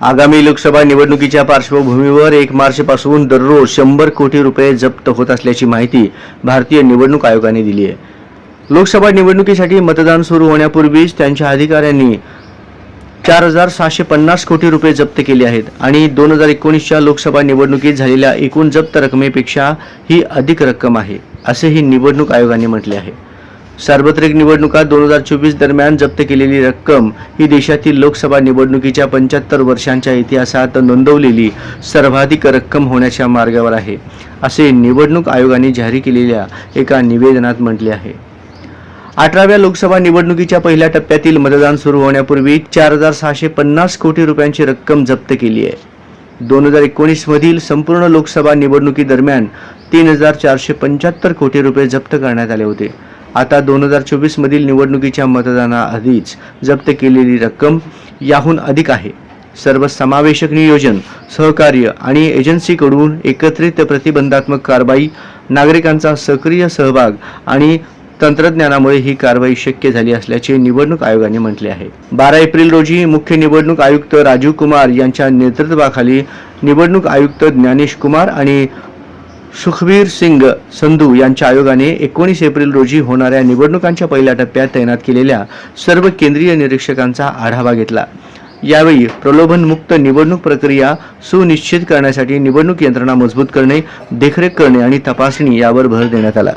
आगामी लोकसभा निवडणुकीच्या पार्श्वभूमीवर 1 मार्चपासून दररोज 100 कोटी रुपये जप्त होत असल्याची माहिती भारतीय निवडणूक आयोगाने दिली आहे. लोकसभा निवडणुकीसाठी मतदान सुरू होण्यापूर्वीच त्यांच्या अधिकाऱ्यांनी 4,650 कोटी रुपये जप्त केले आहेत आणि 2019च्या लोकसभा निवडणुकीत झालेल्या एकूण जप्त रकमेपेक्षा ही अधिक रक्कम आहे, असेही निवडणूक आयोगाने म्हटले आहे. सार्वत्रिक निवडणुका 2024 दरम्यान जप्त केलेली रक्कम ही देशातील लोकसभा निवडणुकीच्या 75 वर्षांच्या इतिहासात नोंदवलेली सर्वाधिक रक्कम होण्याच्या मार्गावर आहे, असे निवडणूक आयोगाने जारी केलेल्या एका निवेदनात म्हटले आहे. 18व्या लोकसभा निवडणुकीच्या पहिल्या टप्प्यातील मतदान सुरू होण्यापूर्वी 4,650 कोटी रुपयांची रक्कम जप्त केली आहे. 2019 मधील संपूर्ण लोकसभा निवडणुकीदरम्यान 3,475 कोटी रुपये जप्त करण्यात आले होते. आता 2024 मधील निवडणुकीच्या मतदानाआधीच जप्त केलेली रक्कम याहून अधिक आहे. सर्वसमावेशक नियोजन, सहकार्य आणि एजन्सीकडून एकत्रित प्रतिबंधात्मक कारवाई, नागरिकांचा सक्रिय सहभाग आणि तंत्रज्ञानामुळे ही कारवाई शक्य झाली असल्याचे निवडणूक आयोगाने म्हटले आहे. 12 एप्रिल रोजी मुख्य निवडणूक आयुक्त राजीव कुमार यांच्या नेतृत्वाखाली निवडणूक आयुक्त ज्ञानेश कुमार आणि सुखबीर सिंग संधू यांच्या आयोगाने 19 एप्रिल रोजी होणाऱ्या निवडणुकांच्या पहिल्या टप्प्यात तैनात केलेल्या सर्व केंद्रीय निरीक्षकांचा आढावा घेतला. यावेळी प्रलोभनमुक्त निवडणूक प्रक्रिया सुनिश्चित करण्यासाठी निवडणूक यंत्रणा मजबूत करणे, देखरेख करणे आणि तपासणी यावर भर देण्यात आला.